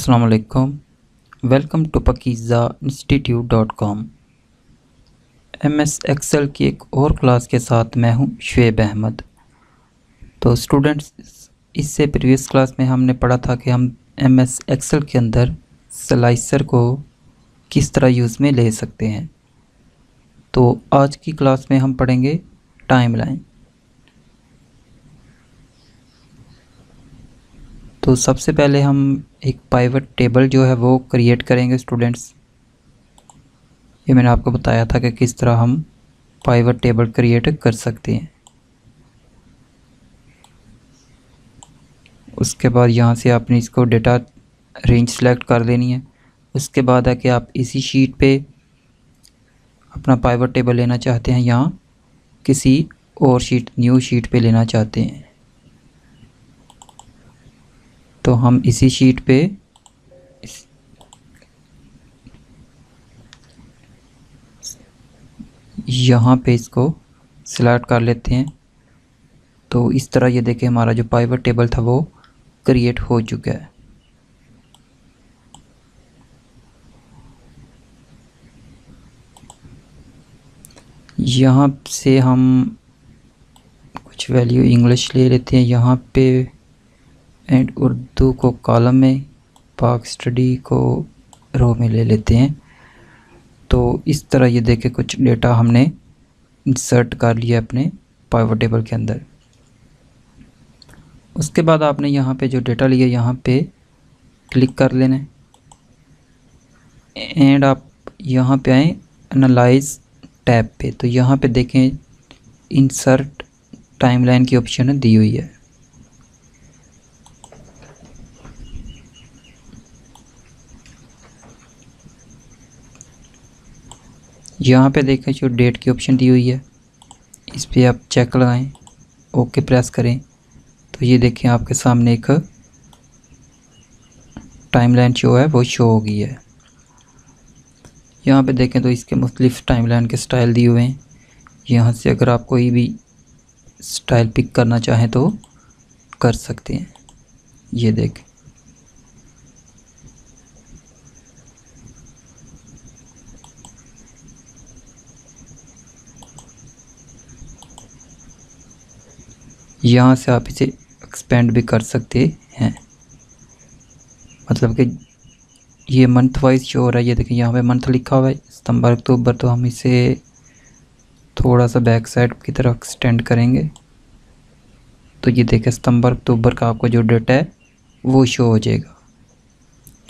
अस्सलाम वालेकुम। Welcome to pakiza institute.com। MS Excel की एक और क्लास के साथ मैं हूं शुएब अहमद। तो स्टूडेंट्स, इससे प्रीवियस क्लास में हमने पढ़ा था कि हम MS एक्सेल के अंदर स्लाइसर को किस तरह यूज़ में ले सकते हैं। तो आज की क्लास में हम पढ़ेंगे टाइमलाइन। तो सबसे पहले हम एक पाइवट टेबल जो है वो क्रिएट करेंगे स्टूडेंट्स। ये मैंने आपको बताया था कि किस तरह हम पाइवट टेबल क्रिएट कर सकते हैं। उसके बाद यहाँ से आपने इसको डेटा रेंज सेलेक्ट कर लेनी है। उसके बाद है कि आप इसी शीट पे अपना पाइवट टेबल लेना चाहते हैं या किसी और शीट न्यू शीट पे लेना चाहते हैं। तो हम इसी शीट पे यहाँ पे इसको सिलेक्ट कर लेते हैं। तो इस तरह ये देखिए हमारा जो पाइवट टेबल था वो क्रिएट हो चुका है। यहाँ से हम कुछ वैल्यू इंग्लिश ले लेते हैं यहाँ पे एंड उर्दू को कॉलम में, पाक स्टडी को रो में ले लेते हैं। तो इस तरह ये देखे कुछ डेटा हमने इंसर्ट कर लिया अपने पाइवट टेबल के अंदर। उसके बाद आपने यहाँ पे जो डेटा लिया यहाँ पे क्लिक कर लेना है एंड आप यहाँ पे आए एनालाइज टैब पे। तो यहाँ पे देखें इंसर्ट टाइमलाइन की ऑप्शन दी हुई है। यहाँ पे देखें जो डेट की ऑप्शन दी हुई है इस पे आप चेक लगाएं, ओके प्रेस करें। तो ये देखें आपके सामने एक टाइमलाइन शो है वो शो हो गई है। यहाँ पे देखें तो इसके मुख्तलिफ टाइमलाइन के स्टाइल दिए हुए हैं। यहाँ से अगर आप कोई भी स्टाइल पिक करना चाहें तो कर सकते हैं। ये देखें यहाँ से आप इसे एक्सपेंड भी कर सकते हैं। मतलब कि ये मंथ वाइज शो हो रहा है। ये देखिए यहाँ पे मंथ लिखा हुआ है सितंबर अक्टूबर। तो हम इसे थोड़ा सा बैक साइड की तरफ एक्सटेंड करेंगे तो ये देखिए सितंबर अक्टूबर का आपको जो डेटा है वो शो हो जाएगा।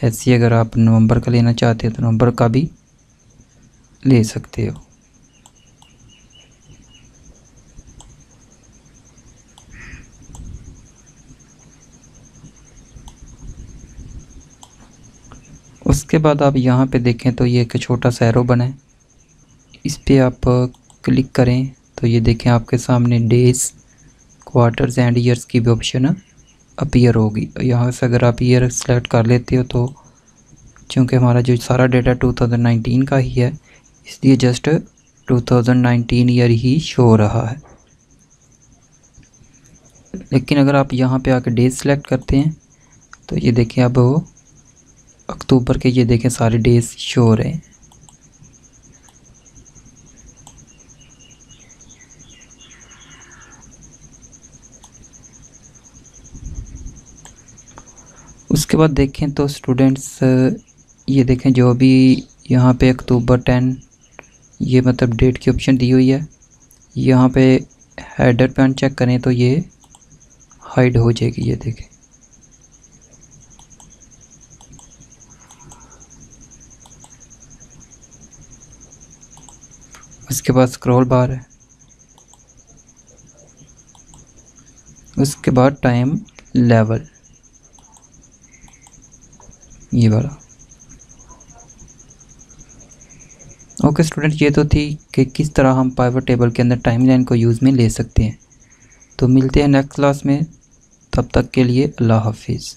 ऐसे ही अगर आप नवंबर का लेना चाहते हो तो नवंबर का भी ले सकते हो। उसके बाद आप यहाँ पे देखें तो ये एक छोटा सा एरो बना है, इस पे आप क्लिक करें तो ये देखें आपके सामने डेज, क्वार्टर्स एंड ईयर्स की भी ऑप्शन अपीयर होगी। यहाँ से अगर आप ईयर सेलेक्ट कर लेते हो तो चूँकि हमारा जो सारा डेटा 2019 का ही है इसलिए जस्ट 2019 ईयर ही शो हो रहा है। लेकिन अगर आप यहाँ पे आके डेज सेलेक्ट करते हैं तो ये देखें अब वो अक्टूबर के ये देखें सारे डेज शो हो रहे हैं। उसके बाद देखें तो स्टूडेंट्स ये देखें जो भी यहाँ पे अक्टूबर 10 ये मतलब डेट की ऑप्शन दी हुई है। यहाँ पे हेडर पे अनचेक करें तो ये हाइड हो जाएगी। ये देखें उसके बाद स्क्रॉल बार है। उसके बाद टाइम लेवल ये वाला। ओके स्टूडेंट, ये तो थी कि किस तरह हम पाइवट टेबल के अंदर टाइमलाइन को यूज़ में ले सकते हैं। तो मिलते हैं नेक्स्ट क्लास में, तब तक के लिए अल्लाह हाफिज़।